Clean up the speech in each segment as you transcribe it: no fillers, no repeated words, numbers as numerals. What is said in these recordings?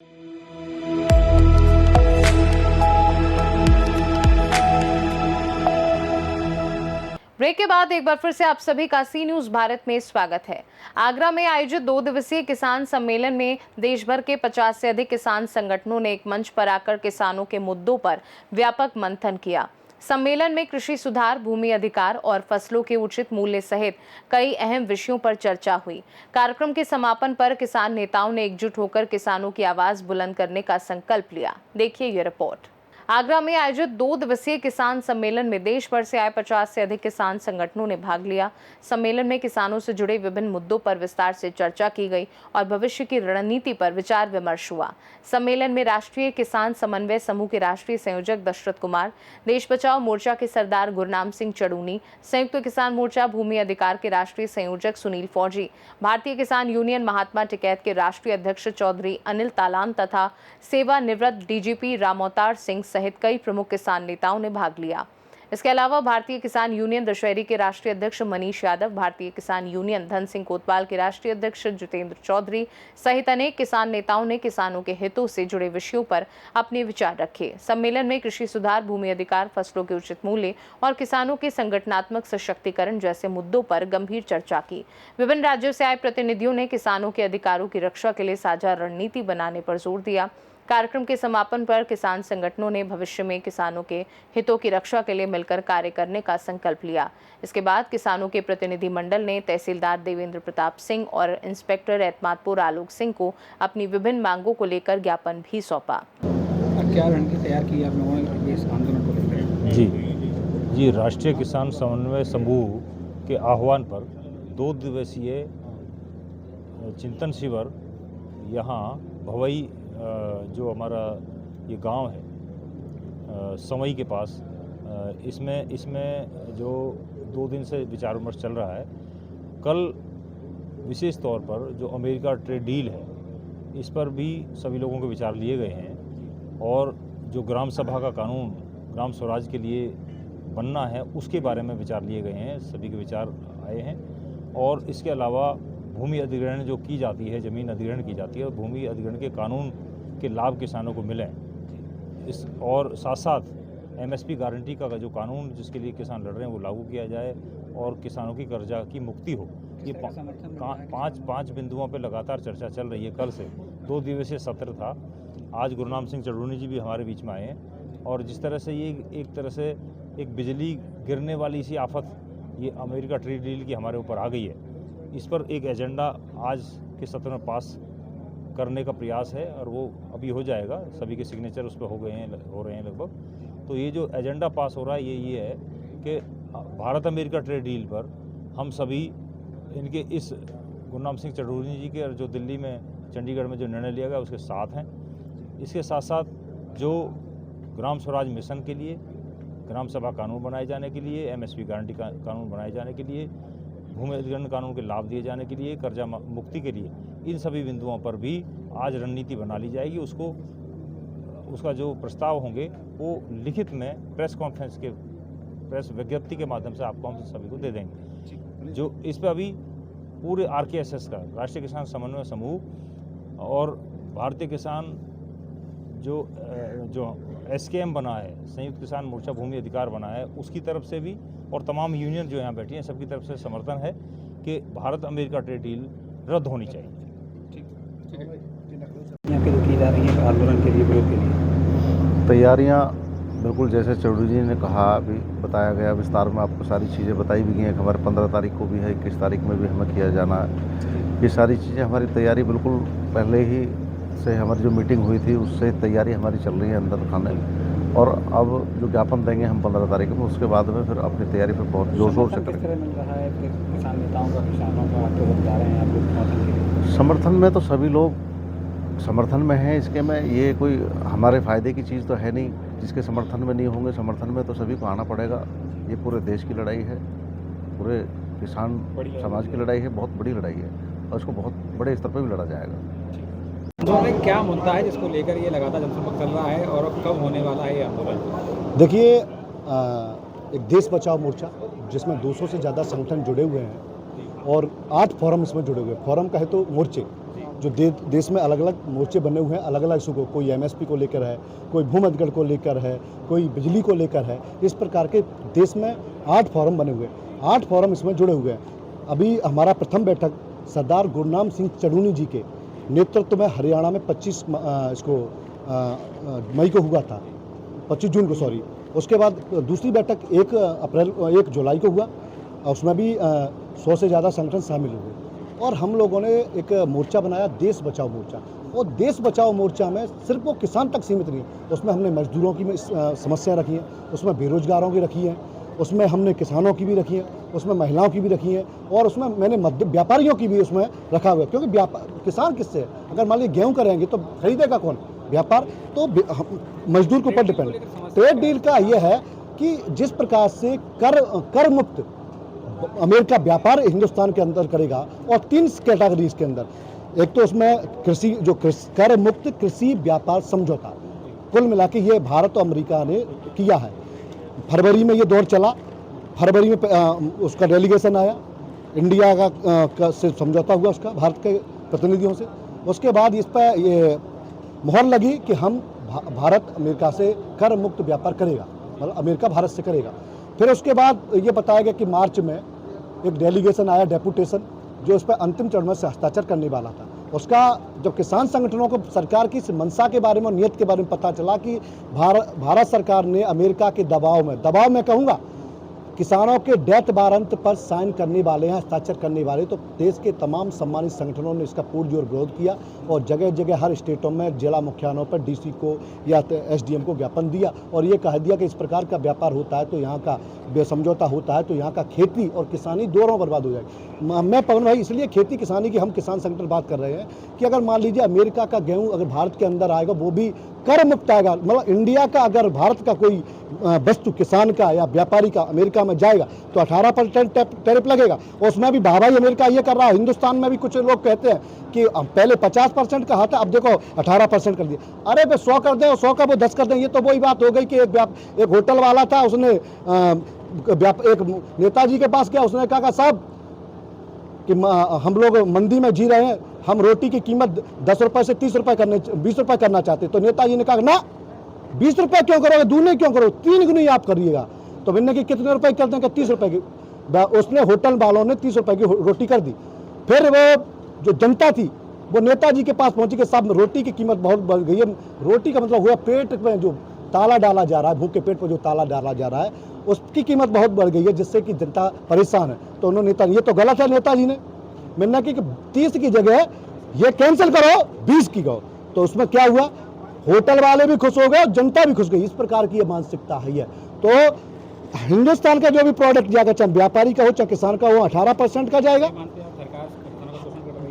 Break के बाद एक बार फिर से आप सभी का सी न्यूज भारत में स्वागत है। आगरा में आयोजित 2 दिवसीय किसान सम्मेलन में देश भर के 50 से अधिक किसान संगठनों ने एक मंच पर आकर किसानों के मुद्दों पर व्यापक मंथन किया। सम्मेलन में कृषि सुधार, भूमि अधिकार और फसलों के उचित मूल्य सहित कई अहम विषयों पर चर्चा हुई। कार्यक्रम के समापन पर किसान नेताओं ने एकजुट होकर किसानों की आवाज बुलंद करने का संकल्प लिया। देखिए ये रिपोर्ट। आगरा में आयोजित 2 दिवसीय किसान सम्मेलन में देश भर से आए 50 से अधिक किसान संगठनों ने भाग लिया। सम्मेलन में किसानों से जुड़े विभिन्न मुद्दों पर विस्तार से चर्चा की गई और भविष्य की रणनीति पर विचार विमर्श हुआ। सम्मेलन में राष्ट्रीय किसान समन्वय समूह के राष्ट्रीय संयोजक दशरथ कुमार, देश बचाओ मोर्चा के सरदार गुरनाम सिंह चड़ूनी, संयुक्त किसान मोर्चा भूमि अधिकार के राष्ट्रीय संयोजक सुनील फौजी, भारतीय किसान यूनियन महात्मा टिकैत के राष्ट्रीय अध्यक्ष चौधरी अनिल तालान तथा सेवानिवृत्त डीजीपी रामअवतार सिंह सहित कई प्रमुख किसान नेताओं ने भाग लिया। इसके अलावा भारतीय किसान यूनियन दशहरी के राष्ट्रीय अध्यक्ष मनीष यादव, भारतीय किसान यूनियन धन सिंह कोतवाल के राष्ट्रीय अध्यक्ष जितेंद्र चौधरी सहित अनेक किसान नेताओं ने किसानों के हितों से जुड़े विषयों पर अपने विचार रखे। सम्मेलन में कृषि सुधार, भूमि अधिकार, फसलों के उचित मूल्य और किसानों के संगठनात्मक सशक्तिकरण जैसे मुद्दों पर गंभीर चर्चा की। विभिन्न राज्यों से आए प्रतिनिधियों ने किसानों के अधिकारों की रक्षा के लिए साझा रणनीति बनाने पर जोर दिया। कार्यक्रम के समापन पर किसान संगठनों ने भविष्य में किसानों के हितों की रक्षा के लिए मिलकर कार्य करने का संकल्प लिया। इसके बाद किसानों के प्रतिनिधि मंडल ने तहसीलदार देवेंद्र प्रताप सिंह और इंस्पेक्टर एतमादपुर आलोक सिंह को अपनी विभिन्न मांगों को लेकर ज्ञापन भी सौंपा। क्या रणनीति तैयार की आप लोगों ने इस आंदोलन को लेकर? जी, राष्ट्रीय किसान समन्वय समूह के आह्वान पर 2 दिवसीय चिंतन शिविर यहाँ भवई जो हमारा ये गांव है समई के पास, इसमें जो 2 दिन से विचार विमर्श चल रहा है। कल विशेष तौर पर जो अमेरिका ट्रेड डील है इस पर भी सभी लोगों के विचार लिए गए हैं और जो ग्राम सभा का कानून ग्राम स्वराज के लिए बनना है उसके बारे में विचार लिए गए हैं, सभी के विचार आए हैं। और इसके अलावा भूमि अधिग्रहण जो की जाती है, ज़मीन अधिग्रहण की जाती है और भूमि अधिग्रहण के कानून के लाभ किसानों को मिलें, इस और साथ साथ एमएसपी गारंटी का जो कानून जिसके लिए किसान लड़ रहे हैं वो लागू किया जाए और किसानों की कर्जा की मुक्ति हो। ये 5 बिंदुओं पर लगातार चर्चा चल रही है। कल से 2 दिवसीय सत्र था। आज गुरनाम सिंह चड़ूनी जी भी हमारे बीच में आए हैं और जिस तरह से ये एक तरह से एक बिजली गिरने वाली सी आफत ये अमेरिका ट्रेड डील की हमारे ऊपर आ गई है, इस पर एक एजेंडा आज के सत्र में पास करने का प्रयास है और वो अभी हो जाएगा। सभी के सिग्नेचर उस पर हो रहे हैं लगभग। तो ये जो एजेंडा पास हो रहा है ये है कि भारत अमेरिका ट्रेड डील पर हम सभी इनके इस गुरनाम सिंह चड़ूनी जी के जो दिल्ली में चंडीगढ़ में जो निर्णय लिया गया उसके साथ हैं। इसके साथ साथ जो ग्राम स्वराज मिशन के लिए, ग्राम सभा कानून बनाए जाने के लिए, एमएसपी गारंटी कानून बनाए जाने के लिए, भूमि अधिग्रहण कानून के लाभ दिए जाने के लिए, कर्जा मुक्ति के लिए, इन सभी बिंदुओं पर भी आज रणनीति बना ली जाएगी। उसका जो प्रस्ताव होंगे वो लिखित में प्रेस विज्ञप्ति के माध्यम से आपको हम सभी को दे देंगे। जो इस पर अभी पूरे आरकेएसएस का राष्ट्रीय किसान समन्वय समूह और भारतीय किसान जो एसकेएम बना है, संयुक्त किसान मोर्चा भूमि अधिकार बना है, उसकी तरफ से भी और तमाम यूनियन जो यहाँ बैठी हैं सबकी तरफ से समर्थन है कि भारत अमेरिका ट्रेड डील रद्द होनी चाहिए। यहाँ पे जो की जा रही है आंदोलन के लिए, विरोध के लिए तैयारियाँ बिल्कुल जैसे चौधरी जी ने कहा, अभी बताया गया विस्तार में, आपको सारी चीज़ें बताई भी गई हैं। हमारे 15 तारीख को भी है, 21 तारीख में भी हमें किया जाना है। ये सारी चीज़ें हमारी तैयारी बिल्कुल पहले ही से हमारी जो मीटिंग हुई थी उससे तैयारी हमारी चल रही है अंदर खाने में। और अब जो ज्ञापन देंगे हम 15 तारीख में, उसके बाद में फिर अपनी तैयारी पर बहुत जोर शोर से करेंगे। मिल रहा है किसान नेताओं का, किसानों का आपको बता रहे हैं आप लोग समर्थन में तो सभी लोग समर्थन में हैं इसके में, ये कोई हमारे फ़ायदे की चीज़ तो है नहीं जिसके समर्थन में नहीं होंगे। समर्थन में तो सभी को आना पड़ेगा। ये पूरे देश की लड़ाई है, पूरे किसान समाज की लड़ाई है, बहुत बड़ी लड़ाई है और इसको बहुत बड़े स्तर पर भी लड़ा जाएगा। तो क्या मुद्दा है जिसको लेकर ये लगातार जनसंपर्क चल रहा है और कब होने वाला है ये आंदोलन? देखिए, एक देश बचाओ मोर्चा जिसमें 200 से ज़्यादा संगठन जुड़े हुए हैं और 8 फोरम इसमें जुड़े हुए हैं। फोरम का है तो मोर्चे, जो देश में अलग अलग मोर्चे बने हुए हैं, अलग अलग इशू को, कोई एमएसपी को लेकर है, कोई भूमध्यगढ़ को लेकर है, कोई बिजली को लेकर है। इस प्रकार के देश में 8 फोरम बने हुए हैं, 8 फोरम इसमें जुड़े हुए हैं। अभी हमारा प्रथम बैठक सरदार गुरनाम सिंह चढ़ूनी जी के नेतृत्व में हरियाणा में 25 मई को हुआ था, 25 जून को सॉरी। उसके बाद दूसरी बैठक 1 जुलाई को हुआ, और उसमें भी 100 से ज़्यादा संगठन शामिल हुए। और हम लोगों ने एक मोर्चा बनाया, देश बचाओ मोर्चा। और देश बचाओ मोर्चा में सिर्फ वो किसान तक सीमित नहीं, उसमें हमने मजदूरों की समस्या रखी हैं, उसमें बेरोजगारों की रखी हैं, उसमें हमने किसानों की भी रखी है, उसमें महिलाओं की भी रखी है, और उसमें मैंने मध्य व्यापारियों की भी उसमें रखा हुआ है। क्योंकि किसान किससे, अगर मान लीजिए गेहूँ करेंगे तो खरीदेगा कौन? व्यापार। तो मजदूर के ऊपर डिपेंड। ट्रेड डील का ये है कि जिस प्रकार से कर मुक्त अमेरिका व्यापार हिंदुस्तान के अंदर करेगा, और 3 कैटेगरीज के अंदर, एक तो उसमें कृषि, जो कर मुक्त कृषि व्यापार समझौता, कुल मिला के ये भारत और अमेरिका ने किया है। फरवरी में ये दौर चला, फरवरी में उसका डेलीगेशन आया, इंडिया का से समझौता हुआ उसका भारत के प्रतिनिधियों से। उसके बाद इस पर ये मोहर लगी कि हम भारत अमेरिका से कर मुक्त व्यापार करेगा, मतलब अमेरिका भारत से करेगा। फिर उसके बाद ये बताया गया कि मार्च में एक डेलीगेशन आया, डेपुटेशन, जो इस पर अंतिम चरण में से हस्ताक्षर करने वाला था। उसका जब किसान संगठनों को सरकार की इस मंशा के बारे में और नीयत के बारे में पता चला कि भारत सरकार ने अमेरिका के दबाव में कहूँगा, किसानों के डेथ वारंट पर साइन करने वाले हैं, हस्ताक्षर करने वाले, तो देश के तमाम सम्मानित संगठनों ने इसका पुरजोर विरोध किया, और जगह जगह हर स्टेटों में जिला मुख्यालयों पर डीसी को या एसडीएम को ज्ञापन दिया, और ये कह दिया कि इस प्रकार का व्यापार होता है तो यहाँ का समझौता होता है तो यहाँ का खेती और किसानी दोनों बर्बाद हो जाएगी। मैं पवन भाई, इसलिए खेती किसानी की हम किसान संगठन बात कर रहे हैं कि अगर मान लीजिए अमेरिका का गेहूँ अगर भारत के अंदर आएगा, वो भी कर मुक्त आएगा, मतलब इंडिया का अगर भारत का कोई वस्तु किसान का या व्यापारी का अमेरिका में जाएगा तो 18% टैरिफ लगेगा। उसमें भी भाई अमेरिका ये कर रहा है। हिंदुस्तान में भी कुछ लोग कहते हैं कि पहले 50% का था, अब देखो 18% कर दिया। अरे भाई 100 कर दें और 100 का वो 10 कर दें, ये तो वही बात हो गई कि एक होटल वाला था, उसने एक नेताजी के पास गया, उसने कहा साहब कि हम लोग मंदी में जी रहे हैं, हम रोटी की कीमत 10 रुपए से 30 रुपए 20 रुपए करना चाहते। तो नेताजी ने कहा ना 20 रुपए क्यों करोगे, दूने क्यों करो, 3 गुनी आप करिएगा। तो मैंने कि कितने रुपए करते हैं, 30 रुपए की। उसने होटल वालों ने 30 रुपए की रोटी कर दी। फिर वो जो जनता थी वो नेताजी के पास पहुंची कि साहब रोटी की कीमत बहुत बढ़ गई है। रोटी का मतलब हुआ पेट में जो ताला डाला जा रहा है, भूखे पेट पर जो ताला डाला जा रहा है, उसकी कीमत बहुत बढ़ गई है, जिससे कि जनता परेशान है। तो उन्होंने नेता, ये तो गलत है नेताजी ने, मैंने कि 30 की जगह ये कैंसिल करो, 20 की करो। तो उसमें क्या हुआ, होटल वाले भी खुश हो गए और जनता भी खुश गई। इस प्रकार की ये मानसिकता है। तो हिंदुस्तान का जो भी प्रोडक्ट जाएगा, चाहे व्यापारी का हो चाहे किसान का हो, 18% का जाएगा।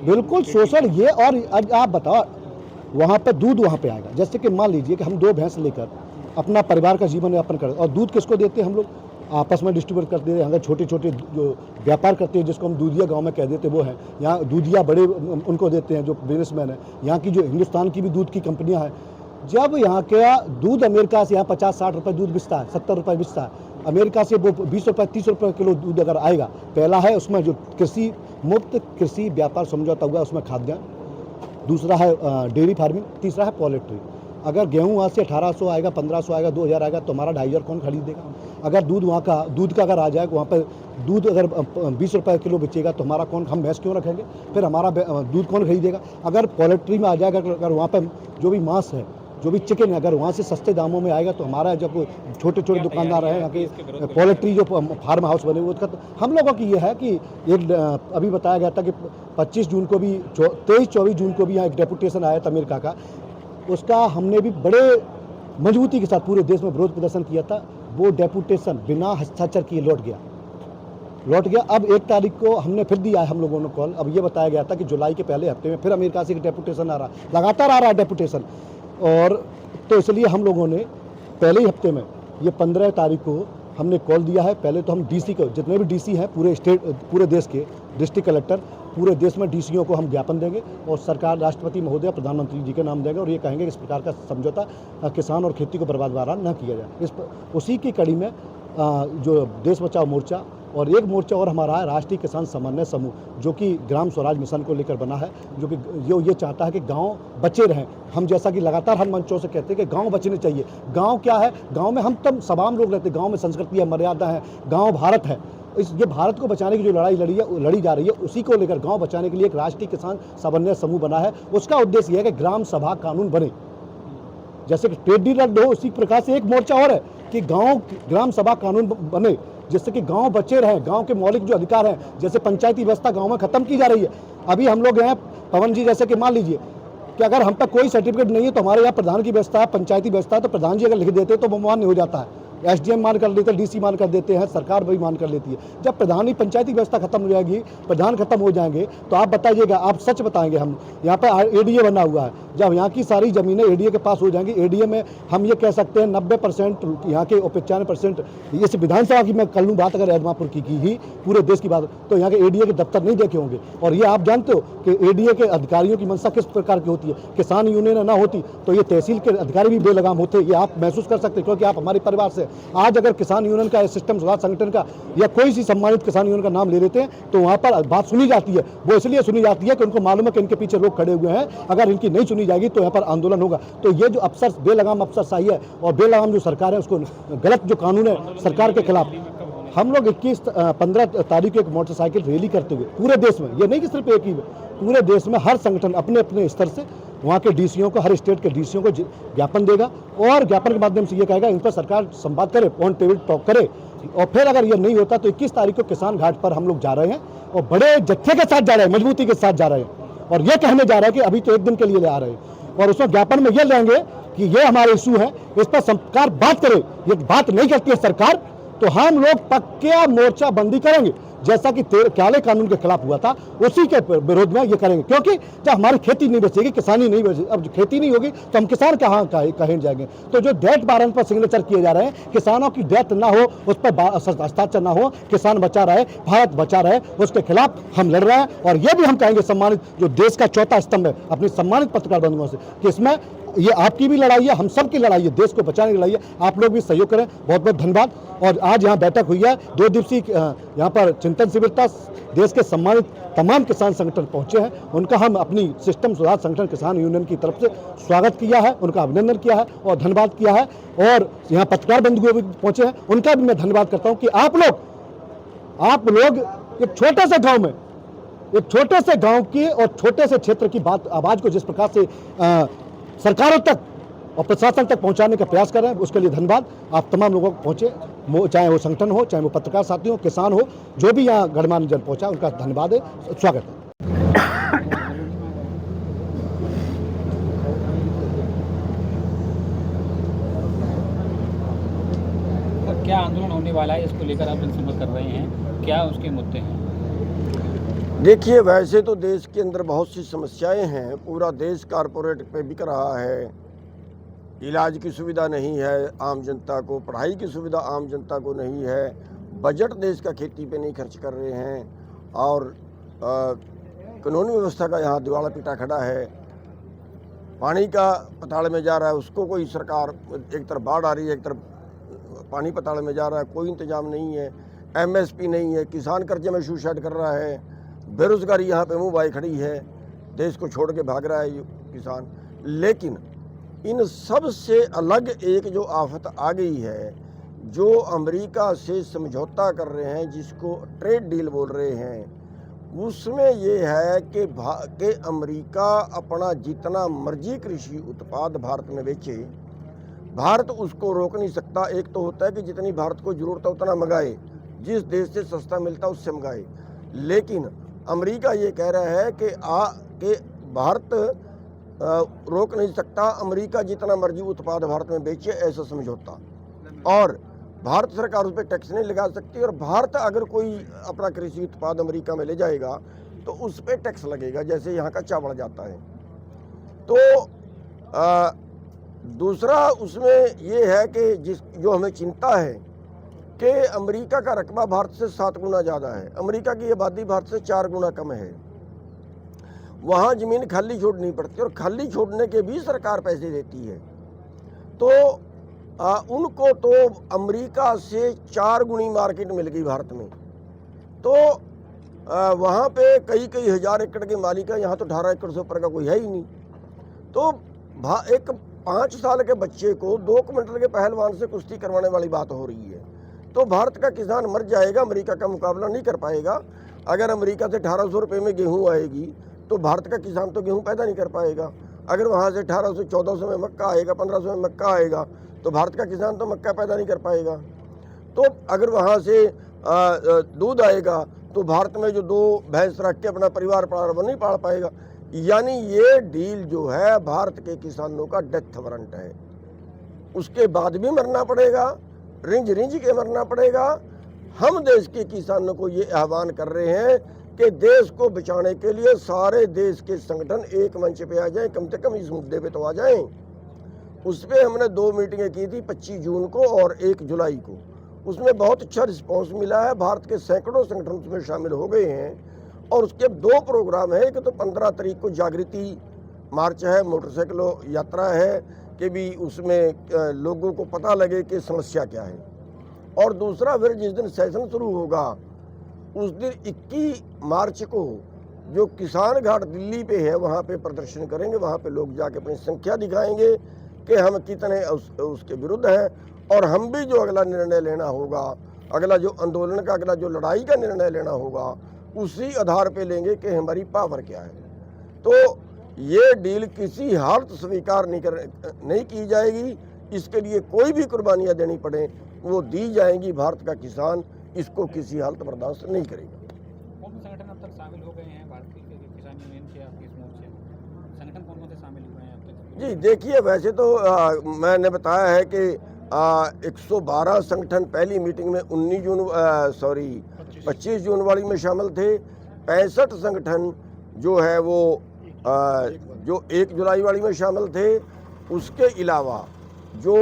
बिल्कुल शोषण ये। और आप बताओ, वहाँ पे दूध वहाँ पे आएगा। जैसे कि मान लीजिए कि हम 2 भैंस लेकर अपना परिवार का जीवन यापन करें, और दूध किसको देते हैं हम लोग, आपस में डिस्ट्रीब्यूट करते हैं। अगर छोटे छोटे जो व्यापार करते हैं, जिसको हम दूधिया गांव में कह देते, वो हैं यहाँ दूधिया बड़े, उनको देते हैं जो बिजनेसमैन है। यहाँ की जो हिंदुस्तान की भी दूध की कंपनियाँ हैं, जब यहाँ का दूध अमेरिका से यहाँ 50-60 रुपये दूध बिकता है, 70 रुपये बिकता है, अमेरिका से वो 20 रुपये 30 रुपये किलो दूध अगर आएगा, पहला है उसमें जो कृषि मुक्त कृषि व्यापार समझौता हुआ, उसमें खाद्यान्न, दूसरा है डेयरी फार्मिंग, तीसरा है पोल्ट्री। अगर गेहूँ वहाँ से 1800 आएगा, 1500 आएगा, 2000 आएगा, तो हमारा 2500 कौन खरीदेगा। अगर दूध वहाँ का दूध का अगर आ जाएगा, वहाँ पर दूध अगर 20 रुपये किलो बेचेगा, तो हमारा कौन, हम भैंस क्यों रखेंगे, फिर हमारा दूध कौन खरीदेगा। अगर पोल्ट्री में आ जाएगा, अगर वहाँ पर जो भी मांस है, जो भी चिकन है, अगर वहाँ से सस्ते दामों में आएगा, तो हमारा जब छोटे छोटे दुकानदार हैं यहाँ के पोल्ट्री जो फार्म हाउस बने हुए, उसका हम लोगों की ये है कि एक अभी बताया गया था कि 25 जून को भी 23-24 जून को भी यहाँ एक डेपुटेशन आया था अमेरिका का। उसका हमने भी बड़े मजबूती के साथ पूरे देश में विरोध प्रदर्शन किया था। वो डेपुटेशन बिना हस्ताक्षर किए लौट गया। अब 1 तारीख को हमने फिर दिया है हम लोगों ने कॉल। अब ये बताया गया था कि जुलाई के पहले हफ्ते में फिर अमेरिका से डेपुटेशन आ रहा, लगातार आ रहा है डेपुटेशन। और तो इसलिए हम लोगों ने पहले ही हफ्ते में, ये 15 तारीख को हमने कॉल दिया है। पहले तो हम डीसी को, जितने भी डीसी हैं पूरे देश के, डिस्ट्रिक्ट कलेक्टर, पूरे देश में डीसीओ को हम ज्ञापन देंगे, और सरकार, राष्ट्रपति महोदय, प्रधानमंत्री जी के नाम देंगे, और ये कहेंगे कि इस प्रकार का समझौता किसान और खेती को बर्बाद न किया जाए। उसी की कड़ी में जो देश बचाओ मोर्चा और एक मोर्चा और हमारा है राष्ट्रीय किसान समन्वय समूह, जो कि ग्राम स्वराज मिशन को लेकर बना है, जो कि ये चाहता है कि गांव बचे रहें। हम जैसा कि लगातार हर मंचों से कहते हैं कि गांव बचने चाहिए। गांव क्या है? गांव में हम तमाम लोग रहते हैं, गांव में संस्कृति है, मर्यादा है, गांव भारत है। ये भारत को बचाने की जो लड़ाई लड़ी जा रही है, उसी को लेकर गांव बचाने के लिए एक राष्ट्रीय किसान समन्वय समूह बना है। उसका उद्देश्य यह है कि ग्राम सभा कानून बने, जैसे कि ट्रेड डील रद्द हो, उसी प्रकार से एक मोर्चा और है कि गांव ग्राम सभा कानून बने, जिससे कि गांव बचे रहें। गांव के मौलिक जो अधिकार हैं, जैसे पंचायती व्यवस्था गांव में खत्म की जा रही है। अभी हम लोग यहाँ पवन जी, जैसे कि मान लीजिए कि अगर हम तक कोई सर्टिफिकेट नहीं है तो हमारे यहाँ प्रधान की व्यवस्था है, पंचायती व्यवस्था है, तो प्रधान जी अगर लिख देते तो वो मान्य हो जाता है, एसडीएम मान कर लेते हैं, डीसी मान कर देते हैं, सरकार भी मान कर लेती है। जब प्रधान ही पंचायती व्यवस्था खत्म हो जाएगी, प्रधान खत्म हो जाएंगे, तो आप बताइएगा, आप सच बताएंगे, हम यहाँ पर एडीए बना हुआ है, जब यहाँ की सारी जमीनें एडीए के पास हो जाएंगी, एडीए में हम ये कह सकते हैं 90% यहाँ के 95%, इस विधानसभा की मैं कर लूँ बात, अगर एडमापुर की ही पूरे देश की बात, तो यहाँ के एडीए के दफ्तर नहीं देखे होंगे। और ये आप जानते हो कि एडीए के अधिकारियों की मंशा किस प्रकार की होती है। किसान यूनियन ना होती तो ये तहसील के अधिकारी भी बेलगाम होते, ये आप महसूस कर सकते हैं, क्योंकि आप हमारे परिवार से। आज अगर किसान यूनियन का सिस्टम स्वराज संगठन का या कोई सी सम्मानित किसान यूनियन का नाम ले लेते हैं तो वहाँ पर बात सुनी जाती है। वो इसलिए सुनी जाती है कि उनको मालूम है कि इनके पीछे लोग खड़े हुए हैं, अगर इनकी नहीं सुनी जाएगी तो यहाँ पर आंदोलन होगा। तो ये जो अफसर बेलगाम अफसरशाही है और बेलगाम जो सरकार है, उसको गलत जो कानून है सरकार के खिलाफ, हम लोग 15 तारीख को एक मोटरसाइकिल रैली करते हुए पूरे देश में, ये नहीं कि सिर्फ एक ही, पूरे देश में हर संगठन अपने अपने स्तर से वहाँ के डीसीओ को, हर स्टेट के डीसीओ को ज्ञापन देगा और ज्ञापन के माध्यम से ये कहेगा इन पर सरकार संवाद करे, ऑन टेबल टॉक करे। और फिर अगर ये नहीं होता तो 21 तारीख को किसान घाट पर हम लोग जा रहे हैं और बड़े जत्थे के साथ जा रहे हैं, मजबूती के साथ जा रहे हैं और ये कहने जा रहे हैं कि अभी तो एक दिन के लिए ले आ रहे हैं। और उसमें ज्ञापन में ये लेंगे कि ये हमारे इशू है, इस पर सरकार बात करे। ये बात नहीं करती है सरकार तो हम लोग पक्का मोर्चा बंदी करेंगे, जैसा कि काले कानून के खिलाफ हुआ था, उसी के विरोध में ये करेंगे। क्योंकि जब हमारी खेती नहीं बचेगी, किसानी नहीं बचेगी, अब खेती नहीं होगी तो हम किसान कहाँ कहें जाएंगे। तो जो डेथ वारंट पर सिग्नेचर किए जा रहे हैं, किसानों की डेथ ना हो, उस पर हस्ताक्षर ना हो, किसान बचा रहे, भारत बचा रहे, उसके खिलाफ हम लड़ रहे हैं। और ये भी हम कहेंगे सम्मानित जो देश का चौथा स्तंभ है अपने सम्मानित पत्रकार बंधुओं से, कि इसमें ये आपकी भी लड़ाई है, हम सब की लड़ाई है, देश को बचाने की लड़ाई है। आप लोग भी सहयोग करें, बहुत बहुत धन्यवाद। और आज यहाँ बैठक हुई है, 2 दिवसीय यहाँ पर चिंतन शिविर था, देश के सम्मानित तमाम किसान संगठन पहुंचे हैं, उनका हम अपनी सिस्टम सुधार संगठन किसान यूनियन की तरफ से स्वागत किया है, उनका अभिनंदन किया है और धन्यवाद किया है। और यहाँ पत्रकार बंधु भी पहुंचे हैं, उनका भी मैं धन्यवाद करता हूँ कि आप लोग एक छोटे से गाँव में, एक छोटे से गाँव की और छोटे से क्षेत्र की बात, आवाज़ को जिस प्रकार से सरकारों तक और प्रशासन तक पहुंचाने का प्रयास कर रहे हैं, उसके लिए धन्यवाद। आप तमाम लोगों को पहुंचे, चाहे वो संगठन हो, चाहे वो पत्रकार साथी हो, किसान हो, जो भी यहाँ गणमान्य जन पहुंचा, उनका धन्यवाद है, स्वागत है। और क्या आंदोलन होने वाला है, इसको लेकर आप जनसंपर्क कर रहे हैं, क्या उसके मुद्दे हैं? देखिए, वैसे तो देश के अंदर बहुत सी समस्याएं हैं, पूरा देश कारपोरेट पे बिक रहा है, इलाज की सुविधा नहीं है आम जनता को, पढ़ाई की सुविधा आम जनता को नहीं है, बजट देश का खेती पे नहीं खर्च कर रहे हैं और कानूनी व्यवस्था का यहाँ दिवाला पीटा खड़ा है, पानी का पताल में जा रहा है, उसको कोई सरकार, एक तरफ बाढ़ आ रही है, एक तरफ पानी पताल में जा रहा है, कोई इंतजाम नहीं है, एमएसपी नहीं है, किसान कर्जे में सुसाइड कर रहा है, बेरोजगारी यहाँ पे मुँह बाई खड़ी है, देश को छोड़ के भाग रहा है ये किसान। लेकिन इन सब से अलग एक जो आफत आ गई है, जो अमेरिका से समझौता कर रहे हैं, जिसको ट्रेड डील बोल रहे हैं, उसमें ये है कि अमेरिका अपना जितना मर्जी कृषि उत्पाद भारत में बेचे, भारत उसको रोक नहीं सकता। एक तो होता है कि जितनी भारत को जरूरत है उतना मंगाए, जिस देश से सस्ता मिलता है उससे मंगाए, लेकिन अमेरिका ये कह रहा है कि भारत रोक नहीं सकता, अमेरिका जितना मर्जी उत्पाद भारत में बेचे, ऐसा समझौता, और भारत सरकार उस पर टैक्स नहीं लगा सकती, और भारत अगर कोई अपना कृषि उत्पाद अमेरिका में ले जाएगा तो उस पर टैक्स लगेगा, जैसे यहाँ का चावल जाता है। तो दूसरा उसमें ये है कि जो हमें चिंता है कि अमेरिका का रकबा भारत से 7 गुना ज़्यादा है, अमेरिका की आबादी भारत से 4 गुना कम है, वहाँ ज़मीन खाली छोड़नी पड़ती है और खाली छोड़ने के भी सरकार पैसे देती है। तो उनको तो अमेरिका से 4 गुनी मार्केट मिल गई भारत में, तो वहाँ पे कई कई हज़ार एकड़ के मालिक है, यहाँ तो 18 एकड़ से ऊपर का कोई है ही नहीं। तो एक 5 साल के बच्चे को 2 क्विंटल के पहलवान से कुश्ती करवाने वाली बात हो रही है। तो भारत का किसान मर जाएगा, अमेरिका का मुकाबला नहीं कर पाएगा। अगर अमेरिका से 1800 रुपये में गेहूँ आएगी तो भारत का किसान तो गेहूँ पैदा नहीं कर पाएगा। अगर वहाँ से 1800 1400 में मक्का आएगा, 1500 में मक्का आएगा तो भारत का किसान तो मक्का पैदा नहीं कर पाएगा। तो अगर वहाँ से दूध आएगा तो भारत में जो 2 भैंस रख के अपना परिवार पाल वो नहीं पाल पाएगा। यानी ये डील जो है भारत के किसानों का डेथ वारंट है। उसके बाद भी मरना पड़ेगा, रिंज रिंज के मरना पड़ेगा। हम देश के किसानों को ये आह्वान कर रहे हैं कि देश को बचाने के लिए सारे देश के संगठन एक मंच पे आ जाएं, कम से कम इस मुद्दे पे तो आ जाएं। उस पर हमने 2 मीटिंगें की थी, 25 जून को और 1 जुलाई को। उसमें बहुत अच्छा रिस्पांस मिला है। भारत के सैकड़ों संगठन उसमें शामिल हो गए हैं और उसके 2 प्रोग्राम है कि तो 15 तारीख को जागृति मार्च है, मोटरसाइकिल यात्रा है कि भी उसमें लोगों को पता लगे कि समस्या क्या है। और दूसरा फिर जिस दिन सेशन शुरू होगा उस दिन 21 मार्च को जो किसान घाट दिल्ली पे है वहाँ पे प्रदर्शन करेंगे। वहाँ पे लोग जाके अपनी संख्या दिखाएंगे कि हम कितने उसके विरुद्ध हैं और हम भी जो अगला निर्णय लेना होगा, अगला जो आंदोलन का, अगला जो लड़ाई का निर्णय लेना होगा, उसी आधार पे लेंगे कि हमारी पावर क्या है। तो ये डील किसी हालत स्वीकार नहीं की जाएगी। इसके लिए कोई भी कुर्बानियाँ देनी पड़े वो दी जाएंगी। भारत का किसान इसको किसी हालत बर्दाश्त नहीं करेगा। कौन से संगठन अब तक शामिल हो गए हैं भारत के किसान यूनियन के आपके इस मोर्चे में? संगठन कौन कौन से शामिल हुए हैं अब तक? जी देखिए, वैसे तो मैंने बताया है कि 112 संगठन पहली मीटिंग में 25 जून वाली में शामिल थे। 65 संगठन जो है वो जो 1 जुलाई वाली में शामिल थे। उसके अलावा जो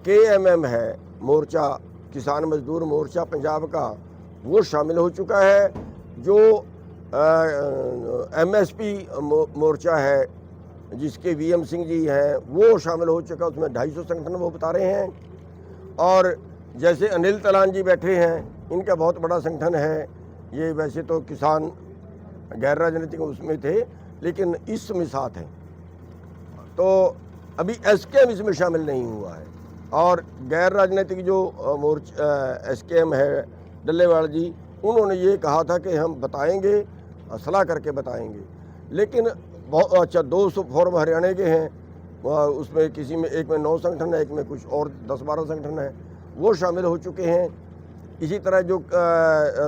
KMM है, मोर्चा किसान मजदूर मोर्चा पंजाब का, वो शामिल हो चुका है। जो MSP मोर्चा है जिसके VM सिंह जी हैं वो शामिल हो चुका, उसमें 250 संगठन वो बता रहे हैं। और जैसे अनिल तलान जी बैठे हैं, इनका बहुत बड़ा संगठन है। ये वैसे तो किसान गैर राजनीतिक उसमें थे लेकिन इसमें साथ हैं। तो अभी SKM इसमें शामिल नहीं हुआ है। और गैर राजनीतिक जो SKM है डल्लेवाल जी, उन्होंने ये कहा था कि हम बताएंगे, सलाह करके बताएंगे। लेकिन बहुत अच्छा 200 फॉर्म हरियाणा के हैं, उसमें किसी में एक में 9 संगठन है, एक में कुछ और 10-12 संगठन है, वो शामिल हो चुके हैं। इसी तरह जो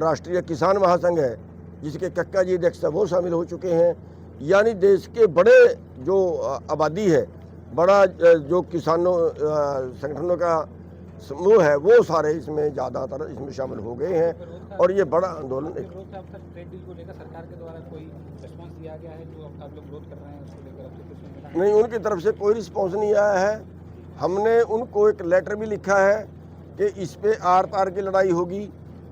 राष्ट्रीय किसान महासंघ है जिसके कक्का जी अध्यक्ष है वो शामिल हो चुके हैं। यानी देश के बड़े जो आबादी है, बड़ा जो किसानों संगठनों का समूह है वो सारे इसमें ज़्यादातर इसमें शामिल हो गए हैं। और ये बड़ा आंदोलन ट्रेड डील को लेकर सरकार के द्वारा कोई रिस्पांस दिया गया है जो आप लोग विरोध कर रहे हैं उसको लेकर? नहीं, उनकी तरफ से कोई रिस्पांस नहीं आया है। हमने उनको एक लेटर भी लिखा है कि इस पे आर पार की लड़ाई होगी।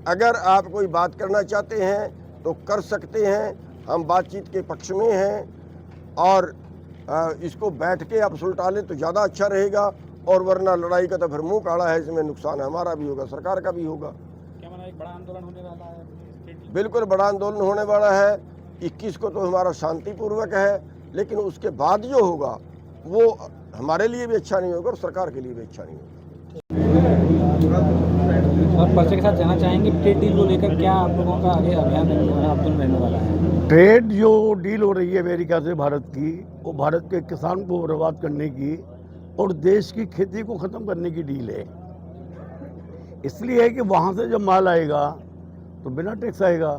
अगर आप कोई बात करना चाहते हैं तो कर सकते हैं, हम बातचीत के पक्ष में हैं। और इसको बैठ के आप सुलटा लें तो ज़्यादा अच्छा रहेगा। और वरना लड़ाई का तो फिर मुंह काला है, इसमें नुकसान हमारा भी होगा, सरकार का भी होगा। क्या माना एक बड़ा आंदोलन होने वाला है? बिल्कुल बड़ा आंदोलन होने वाला है। 21 को तो हमारा शांतिपूर्वक है, लेकिन उसके बाद जो होगा वो हमारे लिए भी अच्छा नहीं होगा और सरकार के लिए भी अच्छा नहीं होगा। और पर्चे के साथ जाना चाहेंगे ट्रेड डील को लेकर, क्या आप लोगों का आगे अभियान आंदोलन रहने वाला है? ट्रेड जो डील हो रही है अमेरिका से भारत की, वो भारत के किसान को बर्बाद करने की और देश की खेती को ख़त्म करने की डील है। इसलिए है कि वहाँ से जब माल आएगा तो बिना टैक्स आएगा।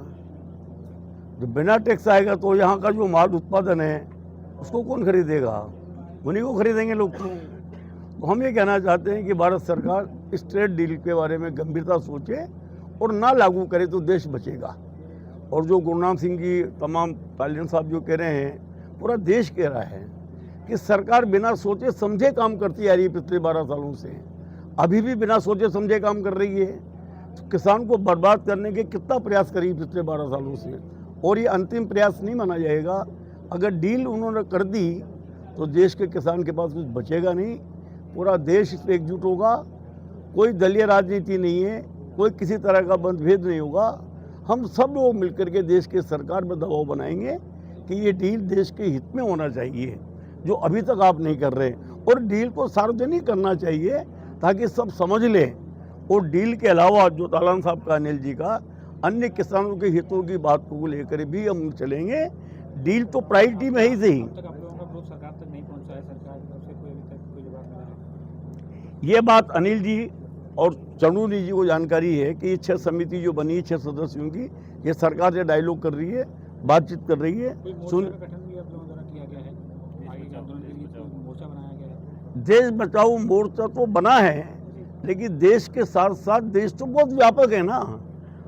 जब बिना टैक्स आएगा तो यहाँ का जो माल उत्पादन है उसको कौन खरीदेगा? उन्हीं को खरीदेंगे लोग। तो हम ये कहना चाहते हैं कि भारत सरकार इस ट्रेड डील के बारे में गंभीरता सोचे और ना लागू करे तो देश बचेगा। और जो गुरनाम सिंह जी, तमाम पायलट साहब जो कह रहे हैं, पूरा देश कह रहा है कि सरकार बिना सोचे समझे काम करती आ रही है पिछले 12 सालों से। अभी भी बिना सोचे समझे काम कर रही है। तो किसान को बर्बाद करने के कितना प्रयास करी पिछले 12 सालों से, और ये अंतिम प्रयास नहीं माना जाएगा। अगर डील उन्होंने कर दी तो देश के किसान के पास कुछ बचेगा नहीं। पूरा देश इस पर एकजुट होगा। कोई दलीय राजनीति नहीं है, कोई किसी तरह का मतभेद नहीं होगा। हम सब लोग मिलकर के देश के सरकार में दबाव बनाएंगे कि ये डील देश के हित में होना चाहिए, जो अभी तक आप नहीं कर रहे, और डील को सार्वजनिक करना चाहिए ताकि सब समझ लें। और डील के अलावा जो तालान साहब का, अनिल जी का, अन्य किसानों के हितों की बात को लेकर भी हम चलेंगे। डील तो प्रायोरिटी में ही सही। अब तक आप लोगों का विरोध सरकार तक नहीं पहुंचा है, सरकार की तरफ से कोई अभी तक कोई जवाब नहीं आया। ये बात अनिल जी और चंदूनी जी को जानकारी है कि ये 6 समिति जो बनी है 6 सदस्यों की, ये सरकार से डायलॉग कर रही है, बातचीत कर रही है। कोई मोर्चा सुन, का गठन भी आप लोगों द्वारा किया गया है, आगे के आंदोलन के लिए कोई मोर्चा बनाया गया है? देश बचाओ मोर्चा तो बना है, लेकिन देश के साथ साथ देश तो बहुत व्यापक है ना।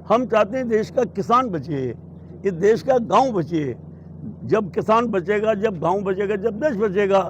हम चाहते हैं देश का किसान बचे, ये देश का गांव बचे। जब किसान बचेगा, जब गांव बचेगा, जब देश बचेगा,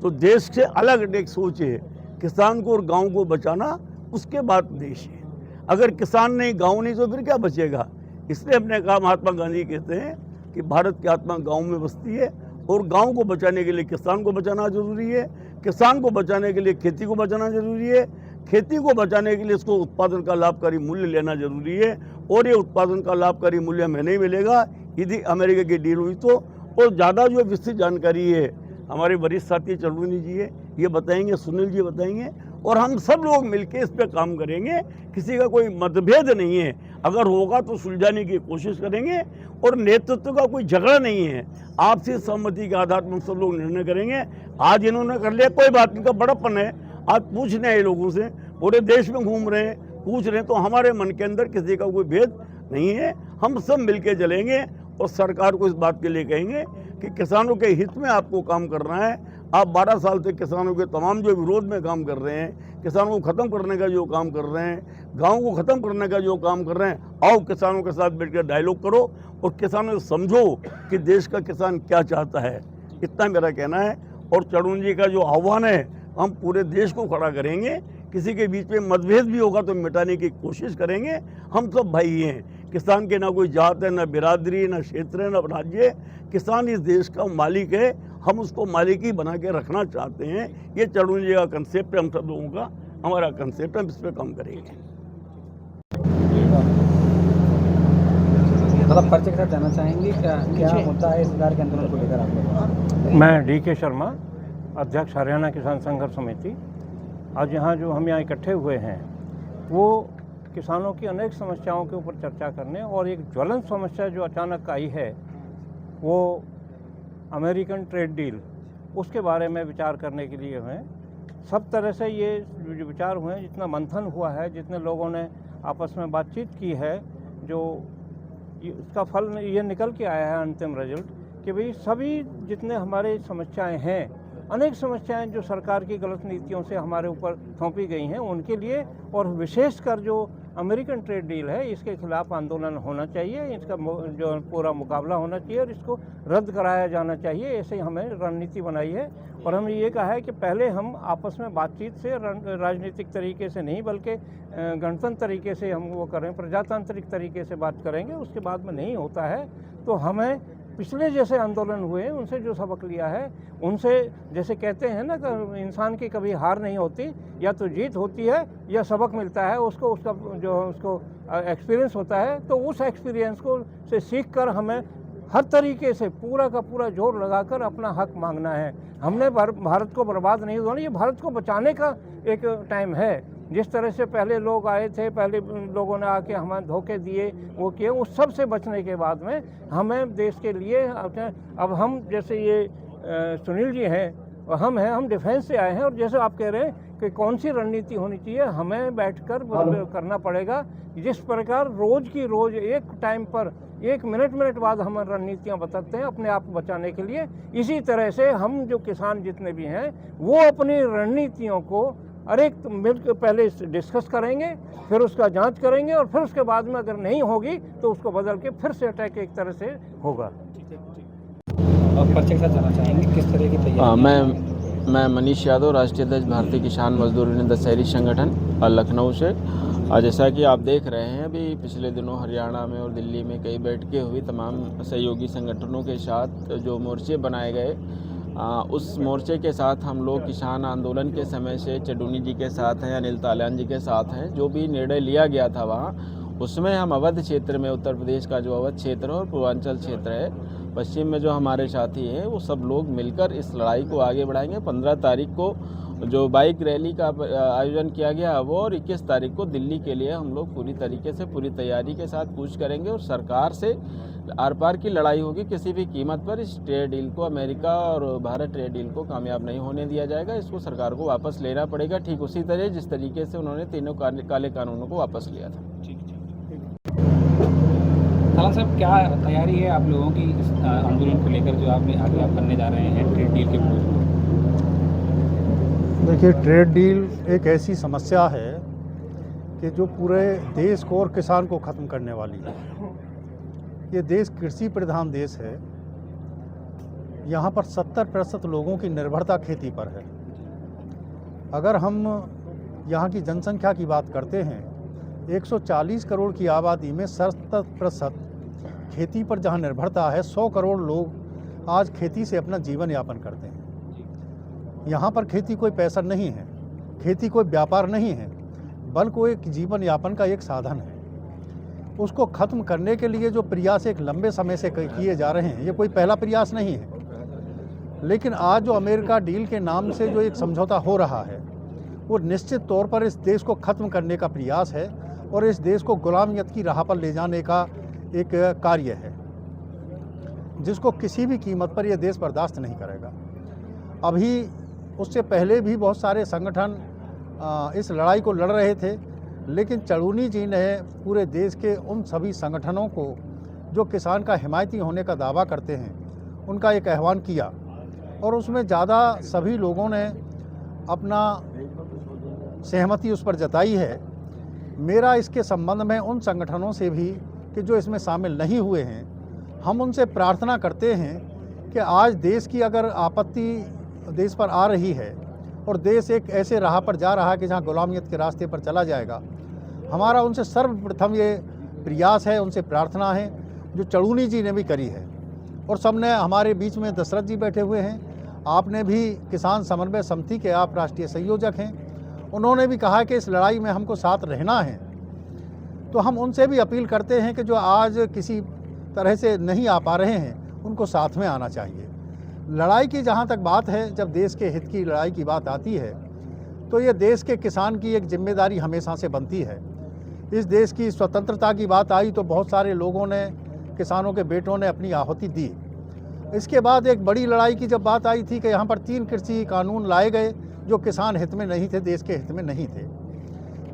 तो देश से अलग एक सोच है। किसान को और गांव को बचाना, उसके बाद देश है। अगर किसान नहीं, गांव नहीं, तो फिर क्या बचेगा? इसलिए हमने कहा, महात्मा गांधी कहते हैं कि भारत की आत्मा गांव में बसती है, और गांव को बचाने के लिए किसान को बचाना जरूरी है, किसान को बचाने के लिए खेती को बचाना जरूरी है, खेती को बचाने के लिए इसको उत्पादन का लाभकारी मूल्य लेना जरूरी है। और ये उत्पादन का लाभकारी मूल्य हमें नहीं मिलेगा यदि अमेरिका की डील हुई तो। और ज़्यादा जो विस्तृत जानकारी है हमारे वरिष्ठ साथी चंदूनी जी है, ये बताएंगे, सुनील जी बताएंगे, और हम सब लोग मिलकर इस पर काम करेंगे। किसी का कोई मतभेद नहीं है, अगर होगा तो सुलझाने की कोशिश करेंगे, और नेतृत्व का कोई झगड़ा नहीं है। आपसी सहमति के आधार पर हम सब लोग निर्णय करेंगे। आज इन्होंने कर लिया, कोई बात नहीं, का बड़प्पन है। आज पूछने आए लोगों से, पूरे देश में घूम रहे हैं, पूछ रहे हैं, तो हमारे मन के अंदर किसी का कोई भेद नहीं है। हम सब मिलके चलेंगे और सरकार को इस बात के लिए कहेंगे कि किसानों के हित में आपको काम करना है। आप 12 साल से किसानों के तमाम जो विरोध में काम कर रहे हैं, किसानों को ख़त्म करने का जो काम कर रहे हैं, गाँव को ख़त्म करने का जो काम कर रहे हैं, आओ किसानों के साथ बैठकर डायलॉग करो और किसानों से समझो कि देश का किसान क्या चाहता है। इतना मेरा कहना है। और चंदूनी जी का जो आह्वान है, हम पूरे देश को खड़ा करेंगे। किसी के बीच में मतभेद भी होगा तो मिटाने की कोशिश करेंगे। हम सब भाई हैं। किसान के ना कोई जात है, ना बिरादरी, ना क्षेत्र है, ना राज्य। किसान इस देश का मालिक है, हम उसको मालिक ही बना के रखना चाहते हैं। ये चंदूनी जी का कंसेप्ट है, हम सब लोगों का, हमारा कंसेप्ट है, हम इस पर काम करेंगे। मतलब परिचय के साथ जाना चाहेंगे, क्या होता है इस प्रकार के आंदोलन को लेकर आप लोग? मैं डी.के. शर्मा, अध्यक्ष हरियाणा किसान संघर्ष समिति। आज यहाँ जो हम यहाँ इकट्ठे हुए हैं वो किसानों की अनेक समस्याओं के ऊपर चर्चा करने, और एक ज्वलंत समस्या जो अचानक आई है वो अमेरिकन ट्रेड डील, उसके बारे में विचार करने के लिए हैं। सब तरह से ये जो विचार हुए हैं, जितना मंथन हुआ है, जितने लोगों ने आपस में बातचीत की है, जो इसका फल ये निकल के आया है, अंतिम रिजल्ट, कि भाई सभी जितने हमारे समस्याएं हैं, अनेक समस्याएं जो सरकार की गलत नीतियों से हमारे ऊपर थोपी गई हैं, उनके लिए, और विशेषकर जो अमेरिकन ट्रेड डील है, इसके खिलाफ आंदोलन होना चाहिए, इसका जो पूरा मुकाबला होना चाहिए और इसको रद्द कराया जाना चाहिए। ऐसे ही हमें रणनीति बनाई है। और हमने ये कहा है कि पहले हम आपस में बातचीत से, राजनीतिक तरीके से नहीं, बल्कि गणतंत्र तरीके से हम वो करें, प्रजातांत्रिक तरीके से बात करेंगे। उसके बाद में नहीं होता है तो हमें पिछले जैसे आंदोलन हुए उनसे जो सबक लिया है, उनसे, जैसे कहते हैं ना कि इंसान की कभी हार नहीं होती, या तो जीत होती है या सबक मिलता है उसको, उसका जो उसको एक्सपीरियंस होता है, तो उस एक्सपीरियंस को से सीख कर हमें हर तरीके से पूरा का पूरा जोर लगाकर अपना हक मांगना है। हमने भारत को बर्बाद नहीं होना, ये भारत को बचाने का एक टाइम है। जिस तरह से पहले लोग आए थे, पहले लोगों ने आके हमें धोखे दिए, वो किए, उस सब से बचने के बाद में हमें देश के लिए, अब हम जैसे ये सुनील जी हैं, हम डिफेंस से आए हैं, और जैसे आप कह रहे हैं कि कौन सी रणनीति होनी चाहिए, हमें बैठकर करना पड़ेगा। जिस प्रकार रोज की रोज एक टाइम पर, एक मिनट बाद हम रणनीतियाँ बताते हैं अपने आप को बचाने के लिए, इसी तरह से हम जो किसान जितने भी हैं वो अपनी रणनीतियों को मिलकर पहले डिस्कस करेंगे, फिर उसका जांच करेंगे, और फिर उसके बाद में अगर नहीं होगी तो उसको बदल के फिर से अटैक एक तरह से होगा। आप परिचय के साथ जाना चाहेंगे, किस तरह की तैयारी? मैं मनीष यादव, राष्ट्रीय अध्यक्ष भारतीय किसान मजदूर यूनियन दशहरी संगठन लखनऊ से। जैसा कि आप देख रहे हैं, अभी पिछले दिनों हरियाणा में और दिल्ली में कई बैठकें हुई तमाम सहयोगी संगठनों के साथ, जो मोर्चे बनाए गए, उस मोर्चे के साथ हम लोग किसान आंदोलन के समय से चंदूनी जी के साथ हैं, अनिल तालान जी के साथ हैं। जो भी निर्णय लिया गया था वहाँ, उसमें हम अवध क्षेत्र में, उत्तर प्रदेश का जो अवध क्षेत्र है और पूर्वांचल क्षेत्र है, पश्चिम में जो हमारे साथी हैं, वो सब लोग मिलकर इस लड़ाई को आगे बढ़ाएंगे। 15 तारीख को जो बाइक रैली का आयोजन किया गया है वो, और 21 तारीख को दिल्ली के लिए हम लोग पूरी तरीके से, पूरी तैयारी के साथ कूच करेंगे और सरकार से आर पार की लड़ाई होगी। किसी भी कीमत पर इस ट्रेड डील को, अमेरिका और भारत ट्रेड डील को कामयाब नहीं होने दिया जाएगा। इसको सरकार को वापस लेना पड़ेगा, ठीक उसी तरह जिस तरीके से उन्होंने तीनों काले कानूनों को वापस लिया था। ताला साहब, क्या तैयारी है आप लोगों की इस आंदोलन को लेकर जो आप आगे आप करने जा रहे हैं ट्रेड डील के विरोध में? देखिए, ट्रेड डील एक ऐसी समस्या है कि जो पूरे देश को और किसान को ख़त्म करने वाली है। ये देश कृषि प्रधान देश है। यहाँ पर 70% लोगों की निर्भरता खेती पर है। अगर हम यहाँ की जनसंख्या की बात करते हैं, 140 करोड़ की आबादी में 70% खेती पर जहाँ निर्भरता है, 100 करोड़ लोग आज खेती से अपना जीवन यापन करते हैं। यहाँ पर खेती कोई पैसा नहीं है, खेती कोई व्यापार नहीं है, बल्कि एक जीवन यापन का एक साधन है। उसको ख़त्म करने के लिए जो प्रयास एक लंबे समय से किए जा रहे हैं, ये कोई पहला प्रयास नहीं है। लेकिन आज जो अमेरिका डील के नाम से जो एक समझौता हो रहा है, वो निश्चित तौर पर इस देश को ख़त्म करने का प्रयास है और इस देश को गुलामियत की राह पर ले जाने का एक कार्य है, जिसको किसी भी कीमत पर यह देश बर्दाश्त नहीं करेगा। अभी उससे पहले भी बहुत सारे संगठन इस लड़ाई को लड़ रहे थे, लेकिन चढ़ूनी जी ने पूरे देश के उन सभी संगठनों को जो किसान का हिमायती होने का दावा करते हैं, उनका एक आह्वान किया और उसमें ज़्यादा सभी लोगों ने अपना सहमति उस पर जताई है। मेरा इसके संबंध में उन संगठनों से भी कि जो इसमें शामिल नहीं हुए हैं, हम उनसे प्रार्थना करते हैं कि आज देश की अगर आपत्ति देश पर आ रही है और देश एक ऐसे राह पर जा रहा है कि जहां गुलामियत के रास्ते पर चला जाएगा, हमारा उनसे सर्वप्रथम ये प्रयास है, उनसे प्रार्थना है जो चढ़ूनी जी ने भी करी है। और सबने, हमारे बीच में दशरथ जी बैठे हुए हैं, आपने भी किसान समन्वय समिति के आप राष्ट्रीय संयोजक हैं, उन्होंने भी कहा कि इस लड़ाई में हमको साथ रहना है। तो हम उनसे भी अपील करते हैं कि जो आज किसी तरह से नहीं आ पा रहे हैं, उनको साथ में आना चाहिए। लड़ाई की जहाँ तक बात है, जब देश के हित की लड़ाई की बात आती है, तो ये देश के किसान की एक जिम्मेदारी हमेशा से बनती है। इस देश की स्वतंत्रता की बात आई तो बहुत सारे लोगों ने, किसानों के बेटों ने अपनी आहुति दी। इसके बाद एक बड़ी लड़ाई की जब बात आई थी कि यहाँ पर 3 कृषि कानून लाए गए जो किसान हित में नहीं थे, देश के हित में नहीं थे,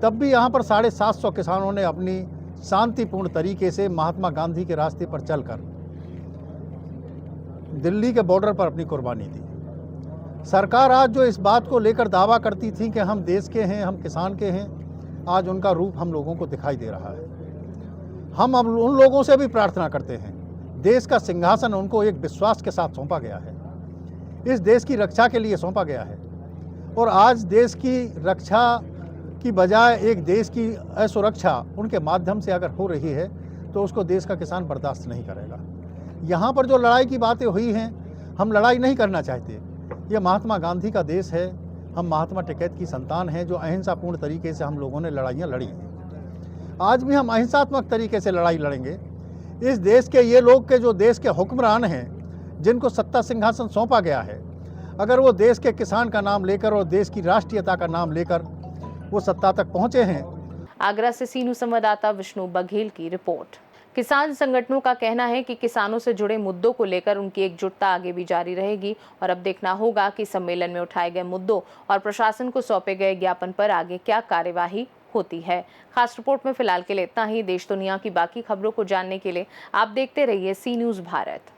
तब भी यहाँ पर 750 किसानों ने अपनी शांतिपूर्ण तरीके से महात्मा गांधी के रास्ते पर चलकर दिल्ली के बॉर्डर पर अपनी कुर्बानी दी। सरकार आज जो इस बात को लेकर दावा करती थी कि हम देश के हैं, हम किसान के हैं, आज उनका रूप हम लोगों को दिखाई दे रहा है। हम अब उन लोगों से भी प्रार्थना करते हैं, देश का सिंहासन उनको एक विश्वास के साथ सौंपा गया है, इस देश की रक्षा के लिए सौंपा गया है, और आज देश की रक्षा की बजाय एक देश की असुरक्षा उनके माध्यम से अगर हो रही है, तो उसको देश का किसान बर्दाश्त नहीं करेगा। यहाँ पर जो लड़ाई की बातें हुई हैं, हम लड़ाई नहीं करना चाहते। ये महात्मा गांधी का देश है, हम महात्मा टिकैत की संतान हैं, जो अहिंसापूर्ण तरीके से हम लोगों ने लड़ाइयाँ लड़ी हैं। आज भी हम अहिंसात्मक तरीके से लड़ाई लड़ेंगे। इस देश के ये लोग के जो देश के हुक्मरान हैं, जिनको सत्ता सिंहासन सौंपा गया है, अगर वो देश के किसान का नाम लेकर और देश की राष्ट्रीयता का नाम लेकर वो सत्ता तक पहुँचे हैं। आगरा से सीनू संवाददाता विष्णु बघेल की रिपोर्ट। किसान संगठनों का कहना है कि किसानों से जुड़े मुद्दों को लेकर उनकी एकजुटता आगे भी जारी रहेगी और अब देखना होगा कि सम्मेलन में उठाए गए मुद्दों और प्रशासन को सौंपे गए ज्ञापन पर आगे क्या कार्यवाही होती है। खास रिपोर्ट में फिलहाल के लिए इतना ही। देश दुनिया की बाकी खबरों को जानने के लिए आप देखते रहिए सी न्यूज़ भारत।